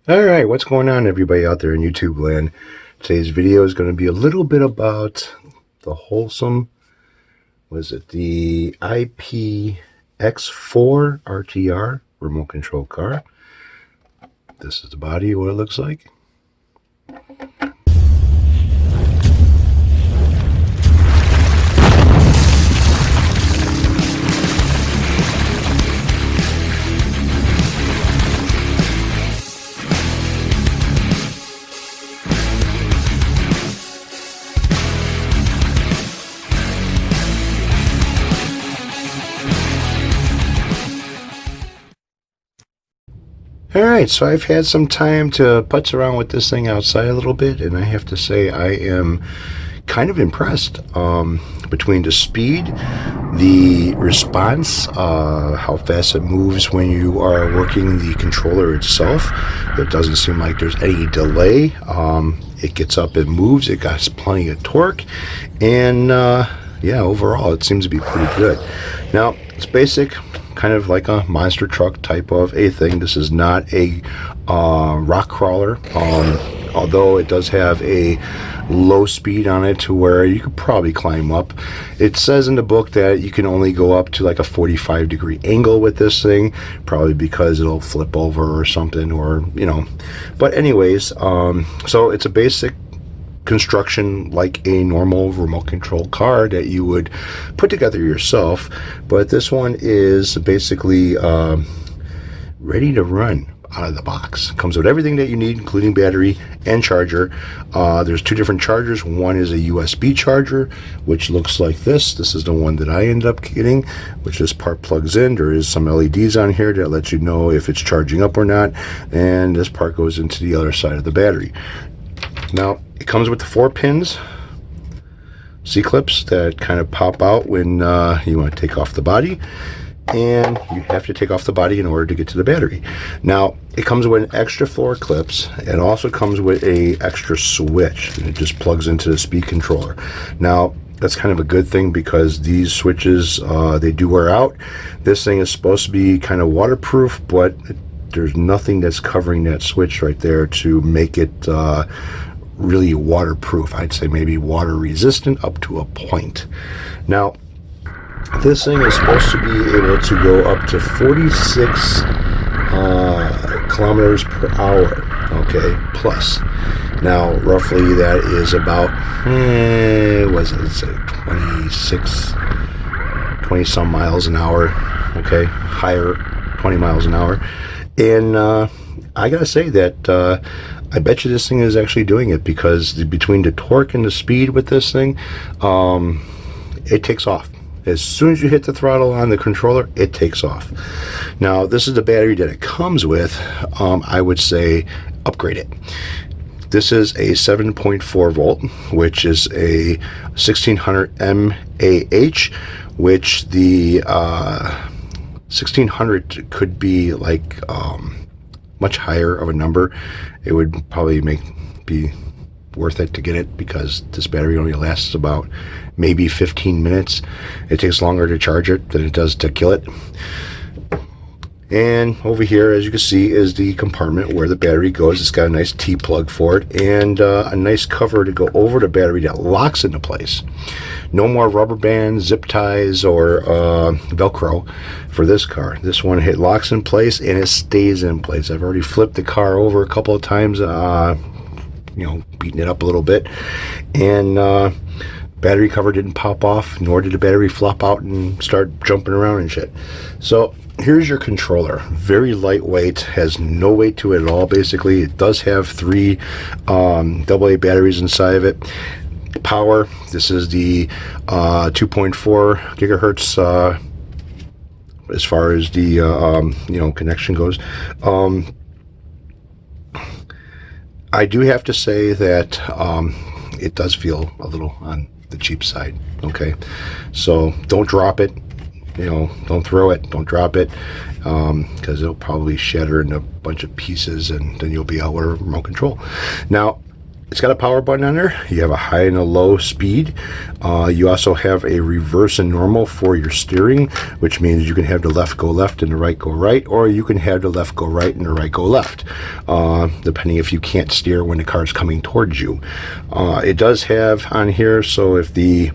Alright, what's going on everybody out there in YouTube land? Today's video is going to be a little bit about the Hosim, the IPX4 RTR remote control car. This is the body, what it looks like. Alright, so I've had some time to putz around with this thing outside a little bit, and I have to say I am kind of impressed between the speed, the response, how fast it moves when you are working the controller itself. It doesn't seem like there's any delay. It gets up and moves. It got plenty of torque, and yeah, overall it seems to be pretty good. Now, it's basic, kind of like a monster truck type of a thing. This is not a rock crawler, although it does have a low speed on it to where you could probably climb up. It says in the book that you can only go up to like a 45-degree angle with this thing, probably because it'll flip over or something, or you know. But anyways, so it's a basic construction like a normal remote control car that you would put together yourself, but this one is basically ready to run out of the box. Comes with everything that you need, including battery and charger. There's two different chargers. One is a USB charger, which looks like this. This is the one that I ended up getting, which this part plugs in. There is some LEDs on here that let you know if it's charging up or not, and this part goes into the other side of the battery. Now, it comes with the 4 pins, C-clips that kind of pop out when you want to take off the body, and you have to take off the body in order to get to the battery. Now, it comes with extra floor clips. It also comes with a extra switch, and it just plugs into the speed controller. Now, that's kind of a good thing because these switches, they do wear out. This thing is supposed to be kind of waterproof, but there's nothing that's covering that switch right there to make it really waterproof. I'd say maybe water resistant up to a point. Now, this thing is supposed to be able to go up to 46 kilometers per hour, okay, plus. Now, roughly that is about, was it, say 20 some miles an hour, okay, higher, 20 miles an hour. And I gotta say that I bet you this thing is actually doing it, because between the torque and the speed with this thing, it takes off. As soon as you hit the throttle on the controller, it takes off. Now, this is the battery that it comes with. I would say upgrade it. This is a 7.4 volt, which is a 1600 mAh, which the 1600 could be like much higher of a number. It would probably be worth it to get it, because this battery only lasts about maybe 15 minutes. It takes longer to charge it than it does to kill it. And over here, as you can see, is the compartment where the battery goes. It's got a nice T-plug for it, and a nice cover to go over the battery that locks into place. No more rubber bands, zip ties, or Velcro for this car. This one, it locks in place and it stays in place. I've already flipped the car over a couple of times, you know, beating it up a little bit, and battery cover didn't pop off, nor did the battery flop out and start jumping around and shit. So here's your controller. Very lightweight, has no weight to it at all. Basically, it does have 3 AA batteries inside of it. Power, this is the 2.4 gigahertz as far as the you know, connection goes. I do have to say that it does feel a little on the cheap side, okay? So don't drop it, you know, don't throw it, don't drop it, because it'll probably shatter into a bunch of pieces, and then you'll be out of remote control. Now, It's got a power button on there. You have a high and a low speed. You also have a reverse and normal for your steering, which means you can have the left go left and the right go right, or you can have the left go right and the right go left, depending if you can't steer when the car is coming towards you. It does have on here, so if the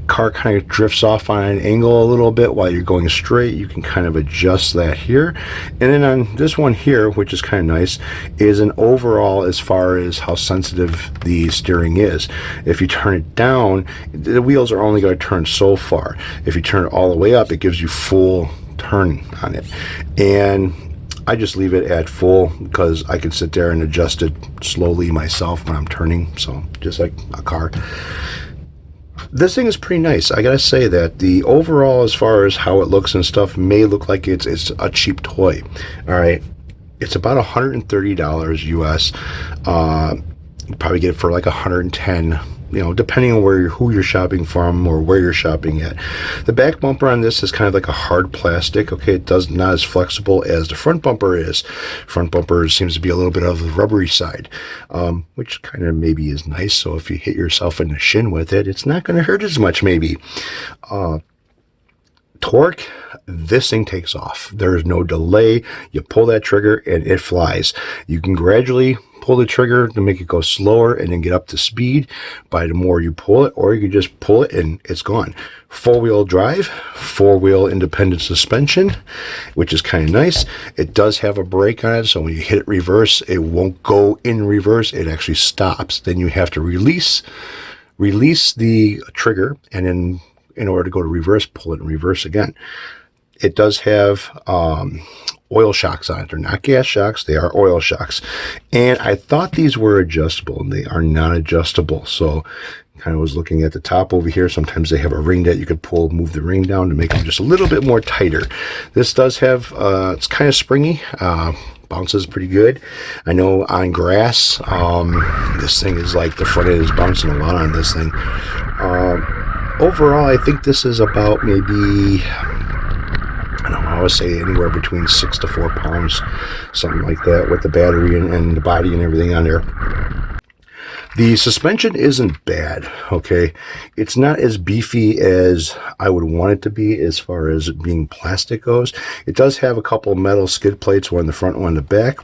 car kind of drifts off on an angle a little bit while you're going straight, you can kind of adjust that here. And then on this one here, which is kind of nice, is an overall as far as how sensitive the steering is. If you turn it down, the wheels are only going to turn so far. If you turn it all the way up, it gives you full turn on it. And I just leave it at full because I can sit there and adjust it slowly myself when I'm turning, so just like a car. This thing is pretty nice. I gotta say that the overall, as far as how it looks and stuff, may look like it's a cheap toy. All right, it's about $130 US. You probably get it for like 110. You know, depending on who you're shopping from or where you're shopping at. The back bumper on this is kind of like a hard plastic. Okay, it does not as flexible as the front bumper is. Front bumper seems to be a little bit of the rubbery side, which kind of maybe is nice. So if you hit yourself in the shin with it, it's not going to hurt as much maybe. Torque, this thing takes off. There is no delay. You pull that trigger and it flies. You can gradually pull the trigger to make it go slower and then get up to speed by the more you pull it, or you can just pull it and it's gone. Four-wheel drive, four-wheel independent suspension, which is kind of nice. It does have a brake on it, so when you hit it reverse, it won't go in reverse. It actually stops. Then you have to release the trigger, and then in order to go to reverse, pull it in reverse again. It does have oil shocks on it. They're not gas shocks, they are oil shocks. And I thought these were adjustable, and they are not adjustable. So kind of was looking at the top over here. Sometimes they have a ring that you could pull, move the ring down to make them just a little bit more tighter. This does have, it's kind of springy. Bounces pretty good. I know on grass, this thing is like the front end is bouncing a lot on this thing. Overall, I think this is about maybe, I don't know, I would say anywhere between 6 to 4 pounds, something like that, with the battery and the body and everything on there. The suspension isn't bad, okay? It's not as beefy as I would want it to be as far as it being plastic goes. It does have a couple metal skid plates, one in the front, one in the back.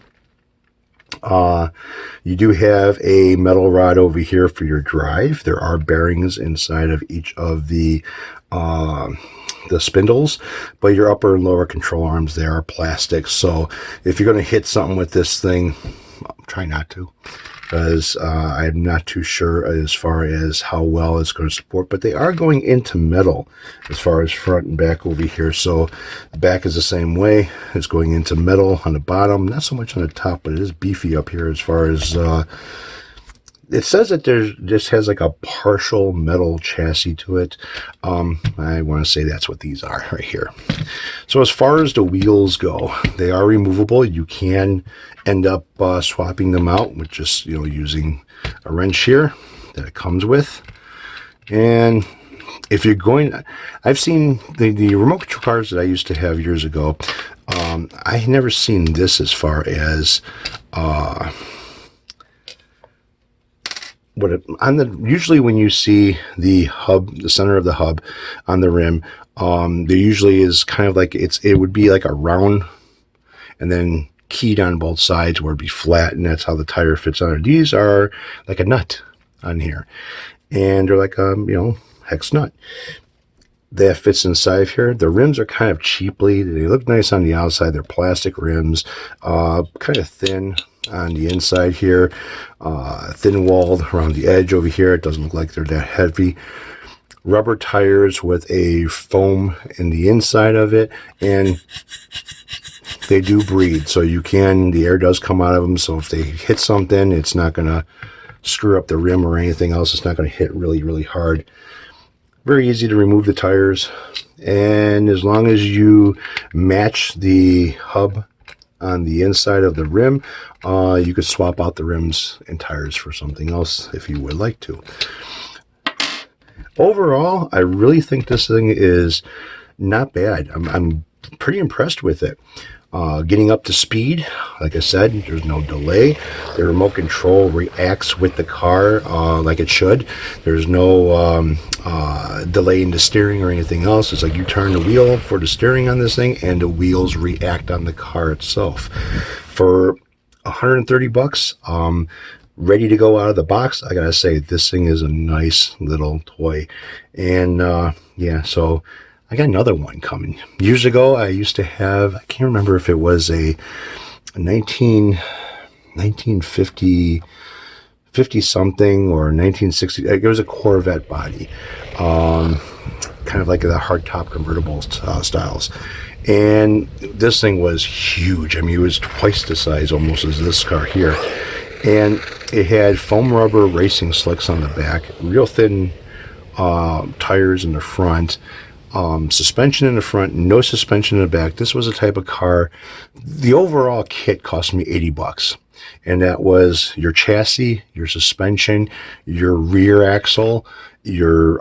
You do have a metal rod over here for your drive. There are bearings inside of each of the spindles, but your upper and lower control arms, they are plastic. So if you're going to hit something with this thing, try not to, because I'm not too sure as far as how well it's going to support, but they are going into metal as far as front and back over here. So the back is the same way. It's going into metal on the bottom, not so much on the top, but it is beefy up here as far as it says that this has like a partial metal chassis to it. I want to say that's what these are right here. So as far as the wheels go, they are removable. You can end up swapping them out with just, you know, using a wrench here that it comes with. And if you're going, I've seen the remote control cars that I used to have years ago. I had never seen this as far as usually when you see the hub, the center of the hub on the rim, there usually is kind of like it would be like a round and then keyed on both sides where it'd be flat, and that's how the tire fits on it. These are like a nut on here, and they're like you know, hex nut that fits inside here. The rims are kind of cheaply, they look nice on the outside. They're plastic rims, kind of thin on the inside here, thin walled around the edge over here. It doesn't look like they're that heavy. Rubber tires with a foam in the inside of it, and they do breathe, so the air does come out of them, so if they hit something, it's not going to screw up the rim or anything else. It's not going to hit really, really hard. Very easy to remove the tires, and as long as you match the hub on the inside of the rim, you could swap out the rims and tires for something else if you would like to. Overall, I really think this thing is not bad. I'm pretty impressed with it. Getting up to speed, like I said, there's no delay. The remote control reacts with the car like it should. There's no delay in the steering or anything else. It's like you turn the wheel for the steering on this thing and the wheels react on the car itself. For 130 bucks, ready to go out of the box, I gotta say, this thing is a nice little toy. And yeah, so I got another one coming. Years ago, I used to have, I can't remember if it was a 1950 something or 1960. It was a Corvette body, kind of like the hardtop convertible styles. And this thing was huge. I mean, it was twice the size almost as this car here. And it had foam rubber racing slicks on the back, real thin tires in the front, suspension in the front, no suspension in the back. This was a type of car. The overall kit cost me 80 bucks. And that was your chassis, your suspension, your rear axle, your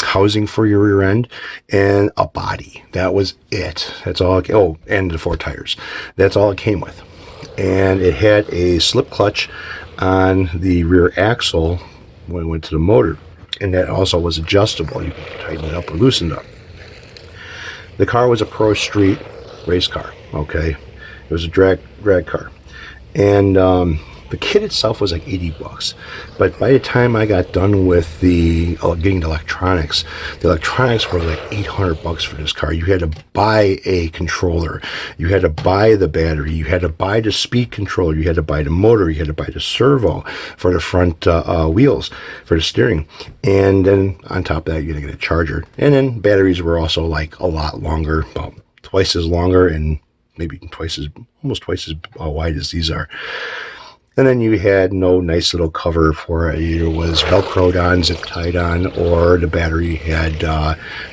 housing for your rear end, and a body. That was it. That's all. Oh, and the 4 tires. That's all it came with. And it had a slip clutch on the rear axle when it went to the motor. And that also was adjustable. You could tighten it up or loosen it up. The car was a pro street race car, okay? It was a drag car. And the kit itself was like 80 bucks. But by the time I got done with the getting the electronics were like 800 bucks for this car. You had to buy a controller. You had to buy the battery. You had to buy the speed controller. You had to buy the motor. You had to buy the servo for the front wheels, for the steering. And then on top of that, you had to get a charger. And then batteries were also like a lot longer, about twice as longer, and maybe almost twice as wide as these are. And then you had no nice little cover for it. Either was Velcroed on, zip tied on, or the battery had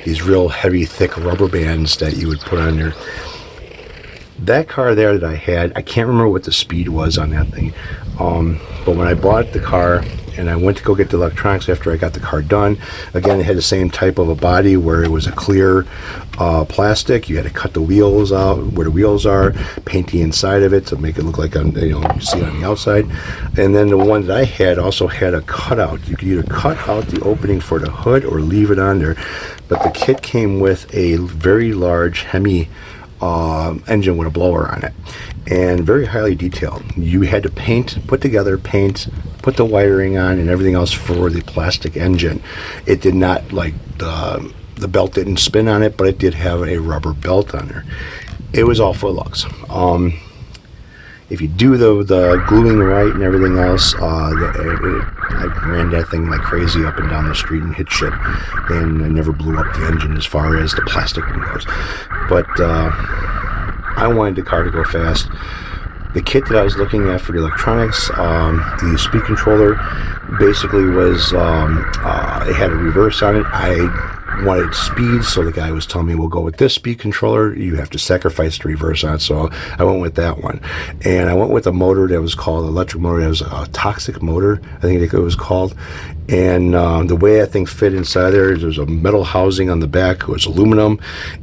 these real heavy, thick rubber bands that you would put on there. That car there that I had, I can't remember what the speed was on that thing. But when I bought the car and I went to go get the electronics after I got the car done, again, it had the same type of a body where it was a clear plastic. You had to cut the wheels out where the wheels are, paint the inside of it to make it look like, you see it on the outside. And then the one that I had also had a cutout. You could either cut out the opening for the hood or leave it on there. But the kit came with a very large Hemi engine with a blower on it, and very highly detailed. You had to put the wiring on and everything else for the plastic engine. It did not, like, the belt didn't spin on it, but it did have a rubber belt on there. It was all for looks. If you do the gluing right and everything else, I ran that thing like crazy up and down the street and hit shit, and I never blew up the engine as far as the plastic one goes. But I wanted the car to go fast. The kit that I was looking at for the electronics, the speed controller, basically was, it had a reverse on it. I wanted speed, so the guy was telling me, we'll go with this speed controller. You have to sacrifice the reverse on it, so I went with that one. And I went with a motor that was called, electric motor, that was a toxic motor, I think it was called. And the way that thing fit inside there's a metal housing on the back. It was aluminum,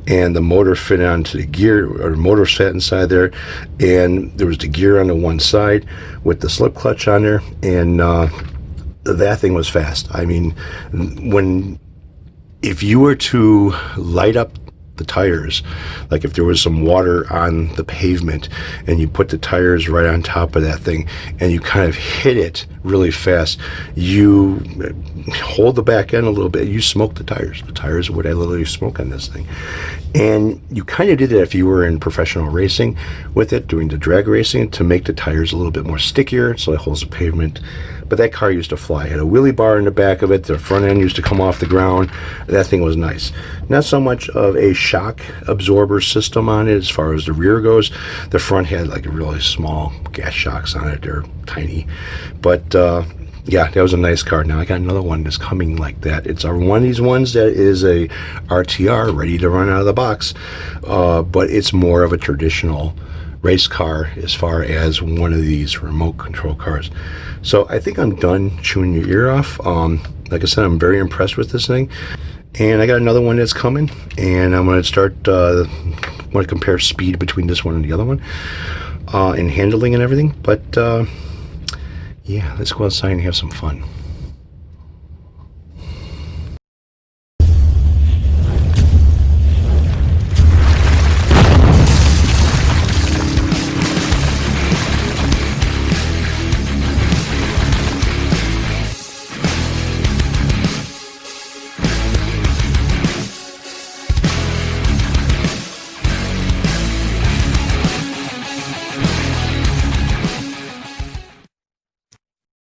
and the motor fit onto the gear, or the motor sat inside there, and there was the gear on the one side with the slip clutch on there, and that thing was fast. I mean, if you were to light up the tires, like if there was some water on the pavement and you put the tires right on top of that thing and you kind of hit it really fast, you hold the back end a little bit, you smoke the tires. The tires would literally smoke on this thing. And you kind of did it if you were in professional racing with it, doing the drag racing, to make the tires a little bit more stickier so it holds the pavement. But that car used to fly. It had a wheelie bar in the back of it. The front end used to come off the ground. That thing was nice. Not so much of a shock absorber system on it as far as the rear goes. The front had like really small gas shocks on it. They're tiny. But yeah, that was a nice car. Now I got another one that's coming like that. It's one of these ones that is a RTR, ready to run out of the box. But it's more of a traditional race car as far as one of these remote control cars. So I think I'm done chewing your ear off. Like I said, I'm very impressed with this thing, and I got another one that's coming, and I'm going to start want to compare speed between this one and the other one, and handling and everything. But yeah, let's go outside and have some fun.